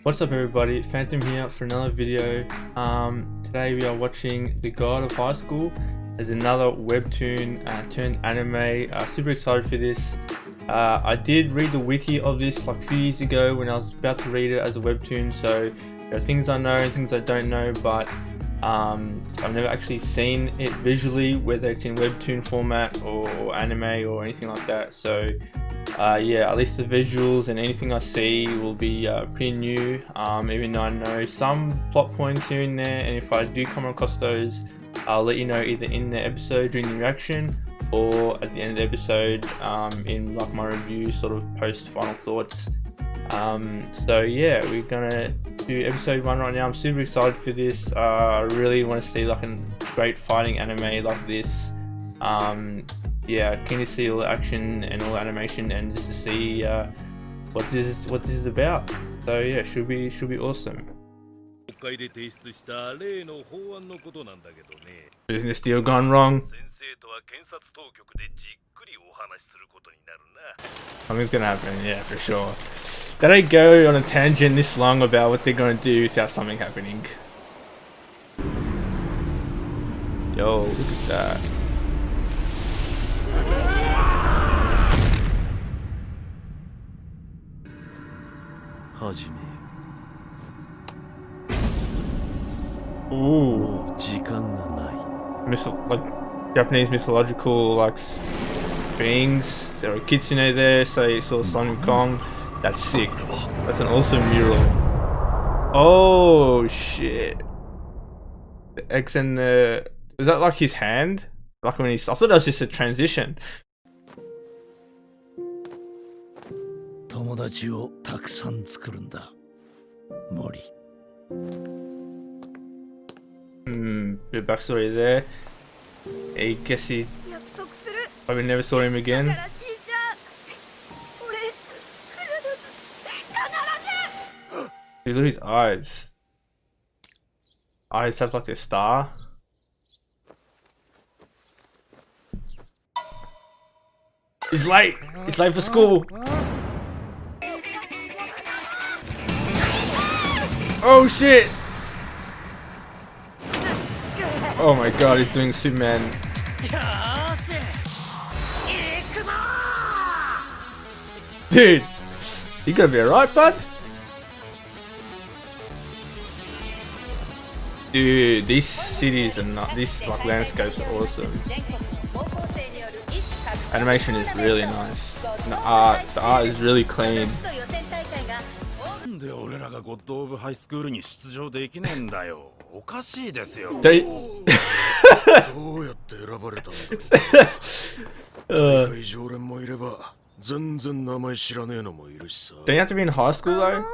What's up everybody, Phantom here for another video. Today we are watching The God of High School as another webtoon turned anime. Super excited for this. I did read the wiki of this like a few years ago when I was about to read it as a webtoon, so there are things I know and things I don't know, but I've never actually seen it visually, whether it's in webtoon format or anime or anything like that. So yeah, at least the visuals and anything I see will be pretty new, even though I know some plot points here and there, and if I do come across those, I'll let you know either in the episode during the reaction or at the end of the episode in like my review, sort of post final thoughts. So yeah, we're gonna do episode 1 right now. I'm super excited for this. I really want to see like a great fighting anime like this. Yeah, keen to see all the action and all the animation and just to see what this is about. So yeah, should be awesome. Business deal gone wrong. Something's gonna happen, yeah, for sure. They don't go on a tangent this long about what they're gonna do without something happening. Yo, look at that. Ooh, like Japanese mythological like things. There are kitsune there, so you saw Sun Wukong. That's sick. That's an awesome mural. Oh shit. The X and the... is that like his hand? Like when he's... I thought that was just a transition. Bit of backstory there. I guess he probably never saw him again. Dude, look at his eyes. Eyes have like a star. He's late. He's late for school. Oh shit! Oh my god, he's doing Superman. Dude, you gotta be alright, bud? Dude, these cities are not, these like landscapes are awesome. Animation is really nice. And the art is really clean. Don't you have to be in high school though?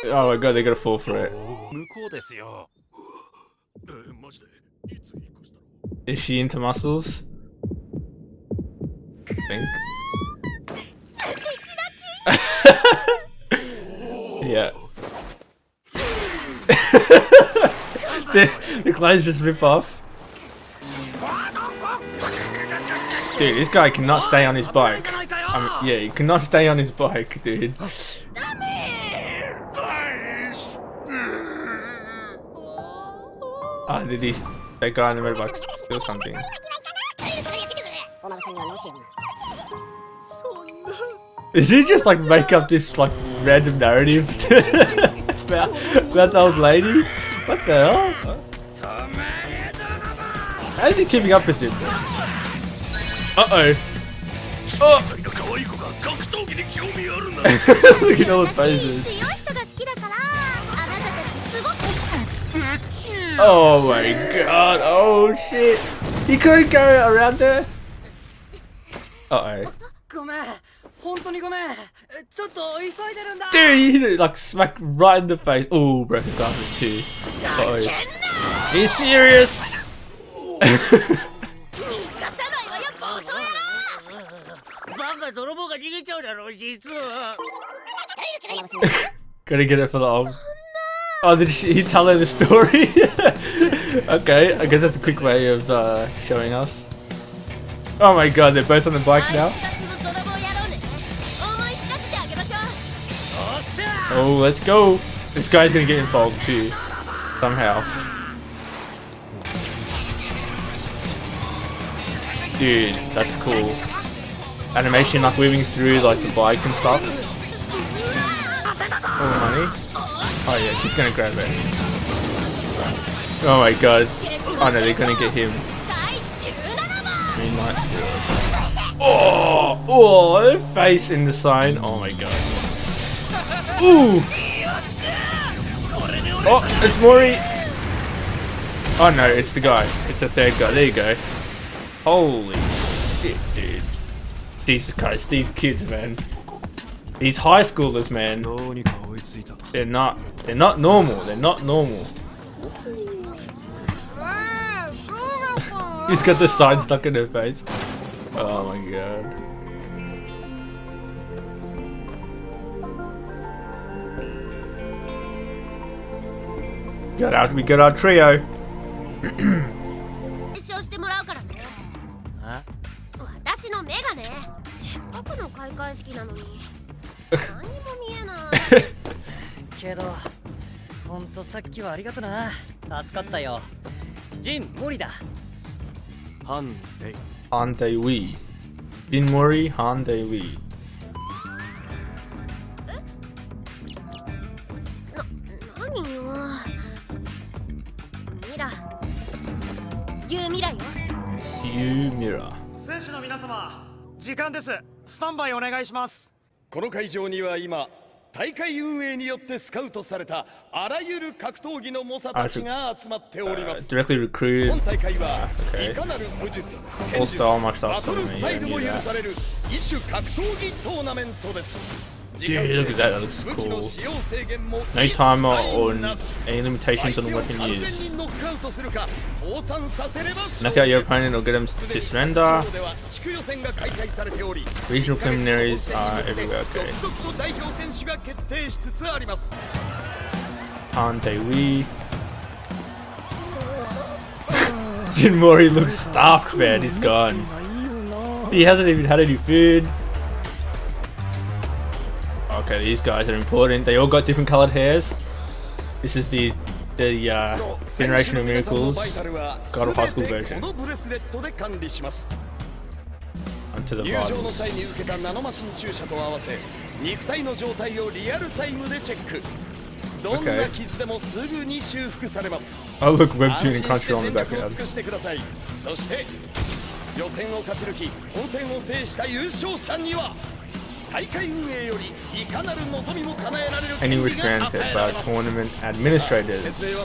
Oh my god, they gotta fall for it. Is she into muscles? I think. Yeah. the clothes just rip off. Dude, this guy cannot stay on his bike. Yeah, he cannot stay on his bike, dude. Oh, did that guy on the motorbike steal something? Is he just like make up this like random narrative about the old lady? What the hell? How is he keeping up with him? Uh-oh. Oh! Look at all the poses. Oh my god, oh shit. He couldn't go around there? Uh-oh. Dude, he hit it like smack right in the face. Oh, broken glasses too. Uh-oh. She's serious! Gotta get it for the old. Oh, did he tell her the story? Okay, I guess that's a quick way of showing us. Oh my god, they're both on the bike now. Oh, let's go. This guy's gonna get involved too, somehow. Dude, that's cool. Animation like weaving through like the bikes and stuff. Oh, honey. Oh yeah, she's gonna grab it. Oh my god. Oh no, they're gonna get him. Very nice. Oh, their face in the sign. Oh my god. Ooh. Oh, it's Mori. Oh no, it's the guy. It's the third guy. There you go. Holy shit, dude. Jesus Christ, these kids, man. These high schoolers, man. They're not normal. They're not normal. He's got the sign stuck in her face. Oh my god. We got our trio. Hande Wee. Jin Mori, Hande Wee. Yumira. 選手の皆様、時間です。スタンバイお願いします。この会場には今、大会運営によってスカウトされたあらゆる格闘技の猛者たちが集まっております。Directly recruited. 本大会はいかなる武術、剣術、バトルスタイルも許される異種格闘技トーナメントです。 Dude, look at that, that looks cool. No timer or any limitations on the weapon used. Knock out your opponent or get them to surrender. Regional preliminaries are everywhere, okay. Hande Wee. Jin Mori looks stuffed, man, he's gone. He hasn't even had any food. Okay, these guys are important. They all got different colored hairs. This is the Generation of Miracles God of High School version. Onto the bottoms. Okay. Oh look, Webtoon and Crunchyroll in the background. Any wish granted by tournament administrators. Let's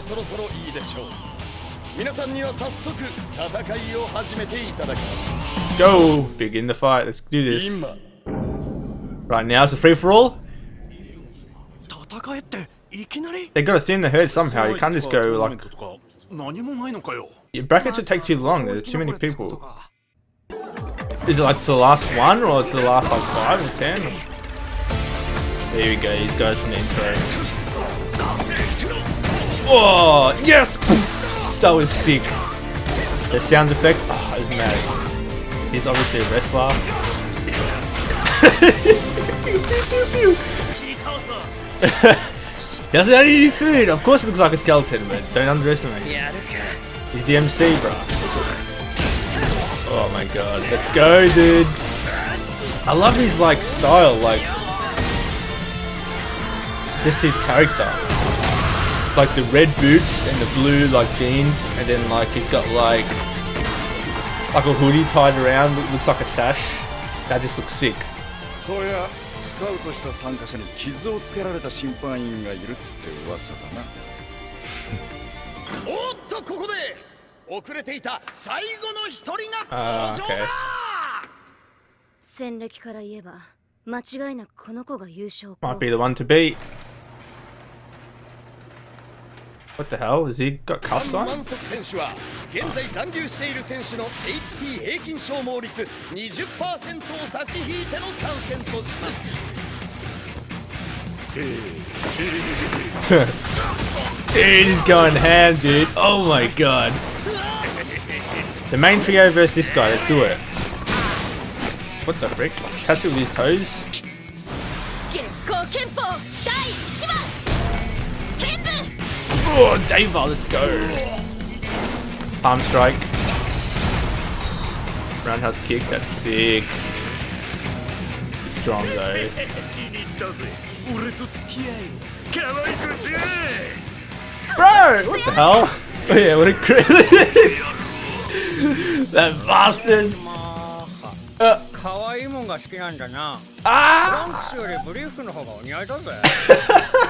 go! Begin the fight. Let's do this. Right now it's a free for all. They gotta thin the herd somehow. You can't just go like. Your brackets would take too long. There's too many people. Is it like to the last one or to the last like 5 or 10? There we go, these guys from the intro. Oh, yes! That was sick. The sound effect, oh, it's mad. He's obviously a wrestler. He doesn't have any food. Of course it looks like a skeleton, but don't underestimate him. He's the MC, bro. Oh my god, let's go, dude. I love his like style, like just his character. Like the red boots and the blue like jeans, and then like he's got like a hoodie tied around, looks like a sash. That just looks sick. そうや、スカウトした参加者に傷をつけられた審判員がいるって噂だな。おっとここで遅れていた最後の一人が登場だ。戦歴から言えば間違いなくこの子が優勝。Might be the one to beat. What the hell? Has he got cuffs on? 満足選手は現在残留している選手の HP 平均消耗率 20% を差し引いての参戦とします。Dude, he's going ham, dude. Oh my god. The main trio versus this guy. Let's do it. What the frick? Catch it with his toes. Oh, Deva, let's go. Palm strike. Roundhouse kick, that's sick. He's strong though. Bro, what the hell? Oh yeah, what a crazy. That bastard. 可愛いもんが好きなんだな。ト Ah! ランクスよりブリーフの方がお似合いだぜ。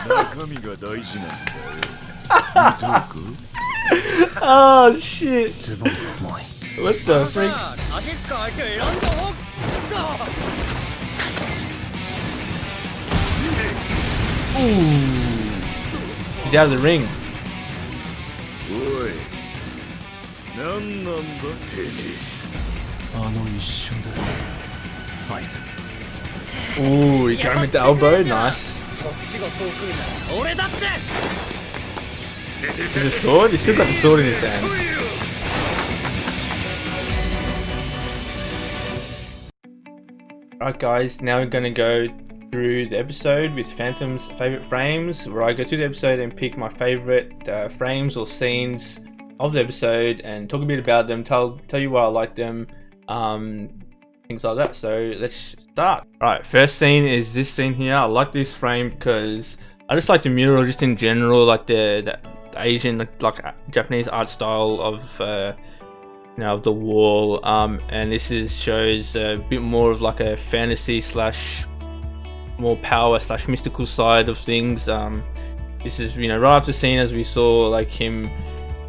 中身が大事なんだよ。見とく Oh shit. ズボンが重い。 What the freak? さあ、足使う相手を選んだ方。He's out of the ring. おい、なんなんだてめえ。あの一瞬だ。あいつ。 Ooh, he got him with the elbow. Nice. そっちがそう来るなら俺だって。 Is it a sword? He's still got the sword in his hand. Alright guys, now we're gonna go through the episode with Phantom's favorite frames, where I go through the episode and pick my favorite frames or scenes of the episode and talk a bit about them, tell you why I like them, things like that. So let's start. Alright, first scene is this scene here. I like this frame because I just like the mural just in general, like the Asian, like Japanese art style of of the wall, and this shows a bit more of like a fantasy slash more power slash mystical side of things. This is right after scene as we saw like him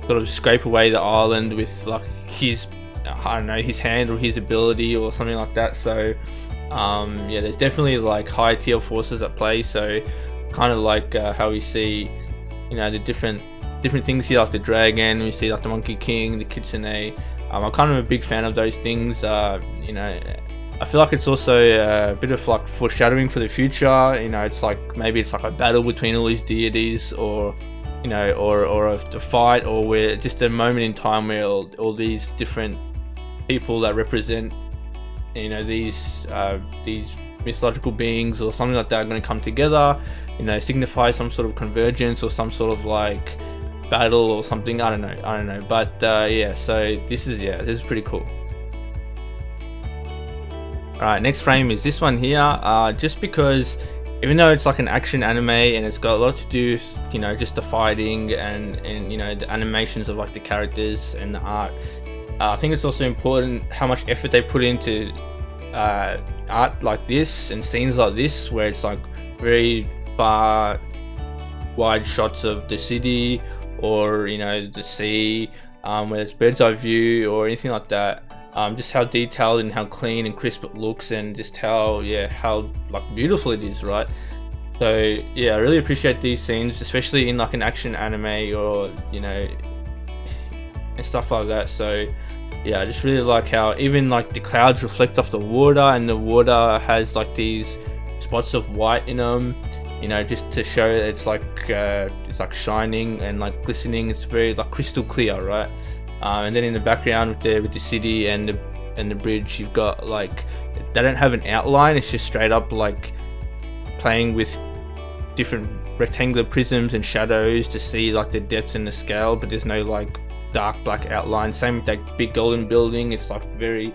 sort of scrape away the island with like his, I don't know, his hand or his ability or something like that. So yeah, there's definitely like high tier forces at play. So kind of like how we see the different things here, like the dragon, we see like the Monkey King, the Kitsune. I'm kind of a big fan of those things. I feel like it's also a bit of like foreshadowing for the future. It's like maybe it's like a battle between all these deities, or or a fight, or where just a moment in time where all these different people that represent these mythological beings or something like that are going to come together, signify some sort of convergence or some sort of like battle or something. I don't know, but yeah, so this is pretty cool. Alright, next frame is this one here, just because even though it's like an action anime and it's got a lot to do with just the fighting and the animations of like the characters and the art, I think it's also important how much effort they put into art like this and scenes like this, where it's like very far wide shots of the city or the sea, whether it's bird's eye view or anything like that. Just how detailed and how clean and crisp it looks, and just how like beautiful it is, right? So yeah, I really appreciate these scenes, especially in like an action anime or and stuff like that. So yeah, I just really like how even like the clouds reflect off the water, and the water has like these spots of white in them, just to show that it's like shining and like glistening. It's very like crystal clear, right? And then in the background with the city and the bridge, you've got like, they don't have an outline, it's just straight up like playing with different rectangular prisms and shadows to see like the depth and the scale, but there's no like dark black outline. Same with that big golden building, it's like very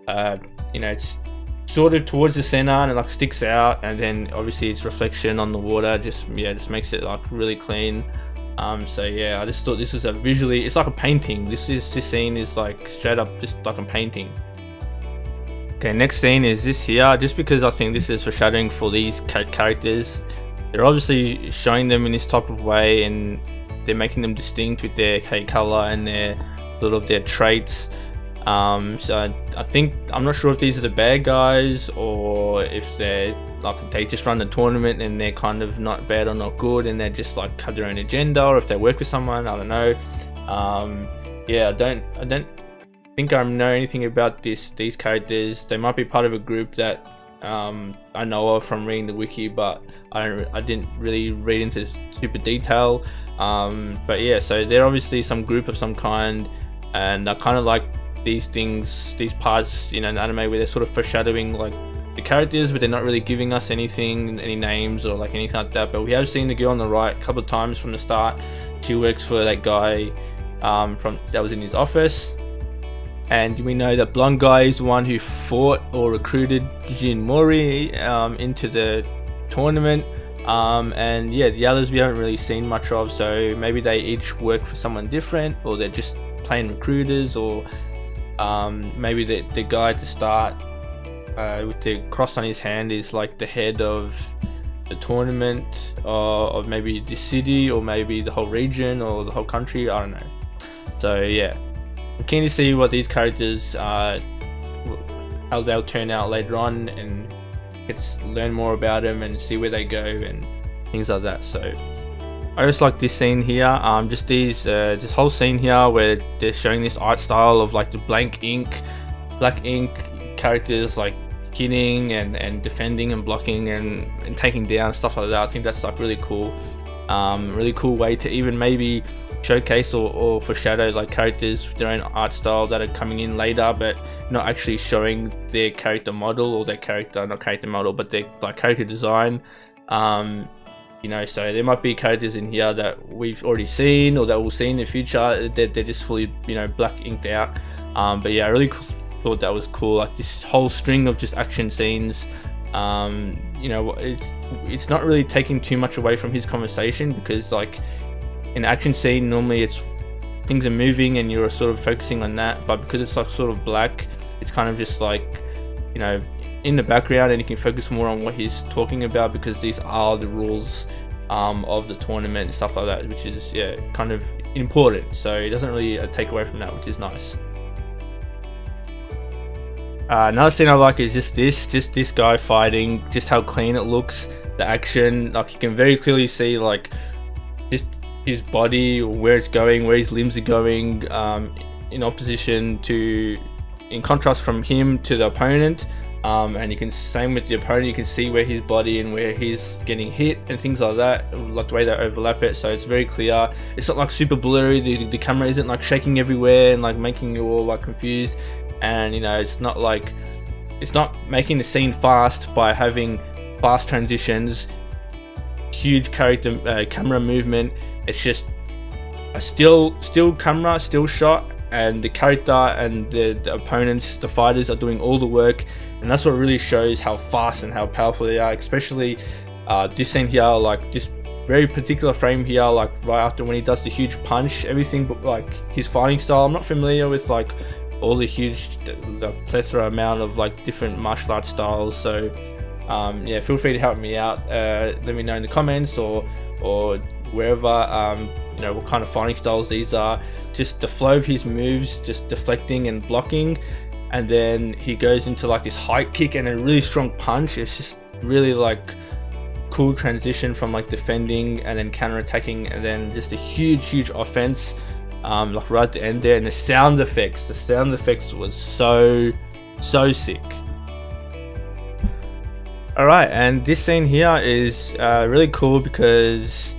it's sort of towards the center and it like sticks out, and then obviously its reflection on the water just makes it like really clean. So yeah, I just thought this was a visually, it's like a painting. This scene is like straight up just like a painting. Okay, next scene is this here, just because I think this is foreshadowing for these characters. They're obviously showing them in this type of way, and they're making them distinct with their hair color and their traits. So I think, I'm not sure if these are the bad guys or if they're like, they just run the tournament and they're kind of not bad or not good and they're just like have their own agenda, or if they work with someone, I don't know. Yeah, I don't think I know anything about these characters. They might be part of a group that I know of from reading the wiki, but I didn't really read into super detail. But yeah, so they're obviously some group of some kind, and I kind of like these things, these parts in an anime where they're sort of foreshadowing like the characters, but they're not really giving us anything, any names or like anything like that. But we have seen the girl on the right a couple of times from the start. She works for that guy from that was in his office, and we know that blonde guy is the one who fought or recruited Jin Mori into the tournament. And yeah, the others we haven't really seen much of, so maybe they each work for someone different, or they're just plain recruiters, or maybe the guy at the start with the cross on his hand is like the head of the tournament, or maybe the city, or maybe the whole region, or the whole country, I don't know. So yeah, I'm keen to see what these characters how they'll turn out later on, and learn more about them and see where they go and things like that. So I just like this scene here, just this whole scene here where they're showing this art style of like the black ink characters like hitting and defending and blocking and taking down, stuff like that. I think that's like really cool way to even maybe showcase or foreshadow like characters with their own art style that are coming in later, but not actually showing their character model, or their character, not character model, but their like character design. You know, so there might be characters in here that we've already seen or that we'll see in the future. They're just fully, you know, black inked out. But yeah, I really thought that was cool, like this whole string of just action scenes. You know, it's not really taking too much away from his conversation, because like in an action scene normally it's things are moving and you're sort of focusing on that, but because it's like sort of black, it's kind of just like, you know, in the background, and you can focus more on what he's talking about, because these are the rules of the tournament and stuff like that, which is, yeah, kind of important. So it doesn't really take away from that, which is nice. Another scene I like is just this guy fighting, just how clean it looks, the action, like you can very clearly see like just his body, where it's going, where his limbs are going, in opposition to, in contrast from him to the opponent. And you can, same with the opponent, you can see where his body and where he's getting hit and things like that, like the way they overlap it. So it's very clear. It's not like super blurry. The camera isn't like shaking everywhere and like making you all like confused. And you know, it's not making the scene fast by having fast transitions, huge camera movement. It's just a still camera, still shot, and the character and the opponents, the fighters, are doing all the work, and that's what really shows how fast and how powerful they are. Especially this scene here, like this very particular frame here, like right after when he does the huge punch, everything, but like his fighting style. I'm not familiar with like all the plethora amount of like different martial arts styles, so yeah, feel free to help me out. Let me know in the comments or wherever, you know, what kind of fighting styles these are. Just the flow of his moves, just deflecting and blocking, and then he goes into like this high kick and a really strong punch. It's just really like cool transition from like defending and then counter-attacking, and then just a huge offense, like right at the end there. And the sound effects was so sick. Alright, and this scene here is really cool, because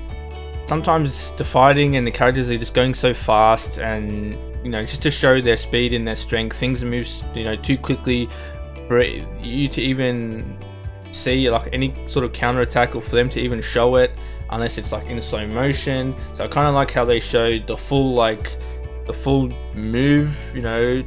sometimes the fighting and the characters are just going so fast, and you know, just to show their speed and their strength, things move, you know, too quickly for you to even see like any sort of counter attack, or for them to even show it, unless it's like in slow motion. So I kind of like how they showed the full move, you know,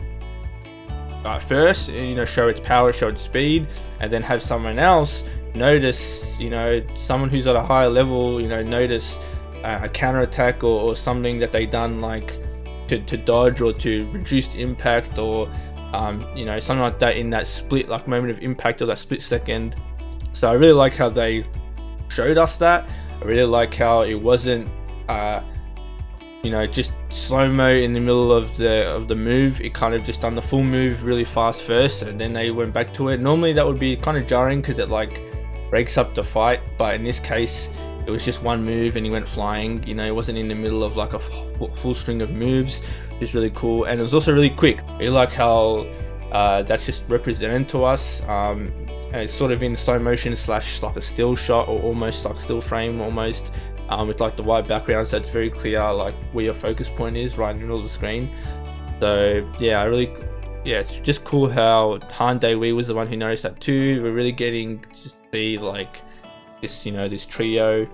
first, you know, show its power, show its speed, and then have someone else notice, you know, someone who's at a higher level, you know, notice a counter attack or something that they done, like to dodge or to reduce impact, or you know, something like that in that split like moment of impact, or that split second. So I really like how they showed us that. I really like how it wasn't you know, just slow-mo in the middle of the move. It kind of just done the full move really fast first, and then they went back to it. Normally that would be kind of jarring, because it like breaks up the fight, but in this case it was just one move and he went flying. You know, it wasn't in the middle of like a full string of moves. It's really cool, and it was also really quick. I really like how that's just represented to us, and it's sort of in slow motion slash like a still shot, or almost like still frame almost, with like the white background, so it's very clear like where your focus point is, right in the middle of the screen. So yeah, I really yeah, it's just cool how Han Dae-wee was the one who noticed that too. We're really getting to see like this, you know, this trio,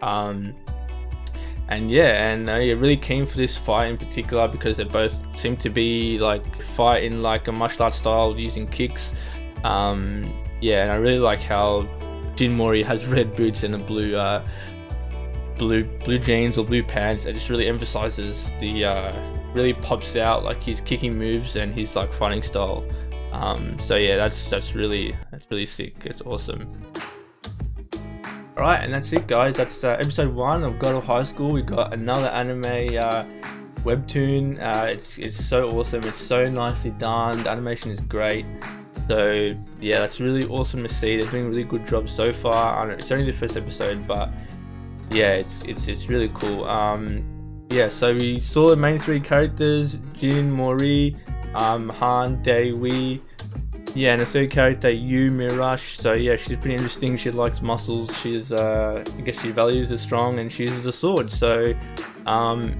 and yeah, and you're really keen for this fight in particular because they both seem to be like fighting like a martial arts style using kicks. Yeah, and I really like how Jin Mori has red boots and a blue jeans or blue pants. It just really emphasizes the really pops out like his kicking moves and his like fighting style. So yeah, that's really sick. It's awesome. Alright, and that's it guys. That's episode 1 of God of High School. We got another anime webtoon. It's so awesome. It's so nicely done. The animation is great. So yeah, that's really awesome to see. They're doing a really good job so far. I don't know, it's only the first episode, but yeah, it's really cool. Yeah, so we saw the main 3 characters: Jin Mori, Han Dae-wee, yeah, and the 3rd character Yu Mirash. So yeah, she's pretty interesting. She likes muscles. She's I guess she values the strong, and she uses a sword. So I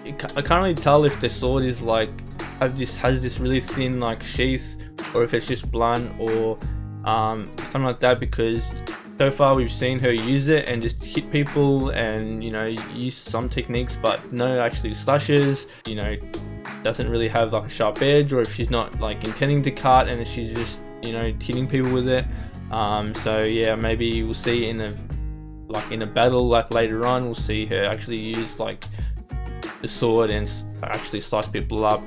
can't really tell if the sword is like has this really thin like sheath, or if it's just blunt or something like that, because so far we've seen her use it and just hit people and, you know, use some techniques, but no actually slashes, you know, doesn't really have like a sharp edge, or if she's not like intending to cut and she's just, you know, hitting people with it. So yeah, maybe we'll see in a battle like later on, we'll see her actually use like the sword and actually slice people up.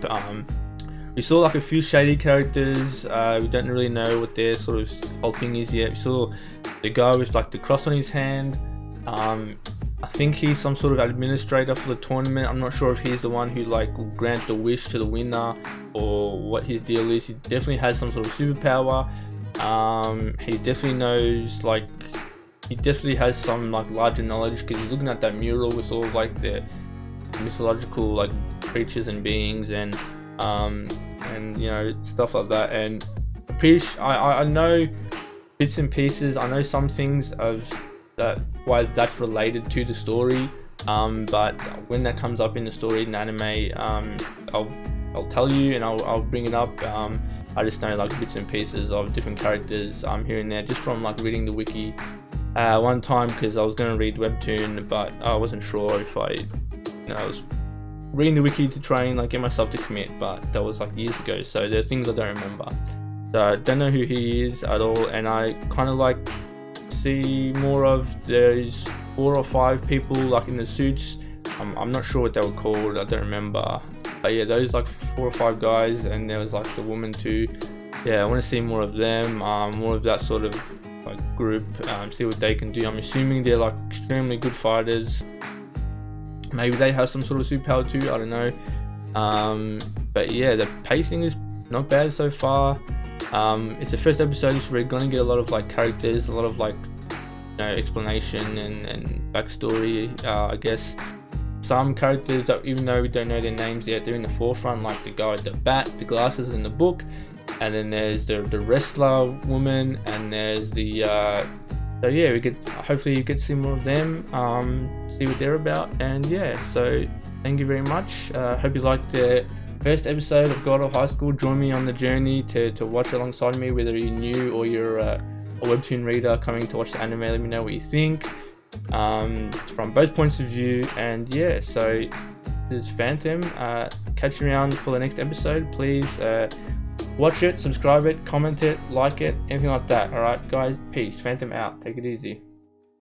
We saw like a few shady characters. We don't really know what their sort of whole thing is yet. We saw the guy with like the cross on his hand. I think he's some sort of administrator for the tournament. I'm not sure if he's the one who like will grant the wish to the winner or what his deal is. He definitely has some sort of superpower. He definitely knows, like, he definitely has some like larger knowledge, because he's looking at that mural with all like the mythological like creatures and beings and you know, stuff like that. And I know bits and pieces. I know some things of that, why that's related to the story, but when that comes up in the story in the anime, I'll tell you and I'll bring it up. I just know like bits and pieces of different characters here and there, just from like reading the wiki one time, because I was going to read Webtoon, but I wasn't sure if I was reading the wiki to try and like get myself to commit, but that was like years ago, so there's things I don't remember. So I don't know who he is at all, and I kind of like see more of those 4 or 5 people like in the suits. I'm not sure what they were called, I don't remember, but yeah, those like 4 or 5 guys, and there was like the woman too. Yeah, I want to see more of them, more of that sort of like group, see what they can do. I'm assuming they're like extremely good fighters. Maybe they have some sort of superpower too, I don't know. But yeah, the pacing is not bad so far. It's the first episode, so we're gonna get a lot of like characters, a lot of like, you know, explanation and backstory. I guess some characters that, even though we don't know their names yet, they're in the forefront, like the guy with the bat, the glasses in the book, and then there's the wrestler woman, and there's the so yeah, hopefully you get to see more of them, see what they're about, and yeah, so thank you very much. Hope you liked the first episode of God of High School. Join me on the journey to watch alongside me, whether you're new or you're a Webtoon reader coming to watch the anime. Let me know what you think, from both points of view. And yeah, so this is Phantom. Catch you around for the next episode. Please watch it, subscribe it, comment it, like it, anything like that. Alright guys, peace. Phantom out. Take it easy.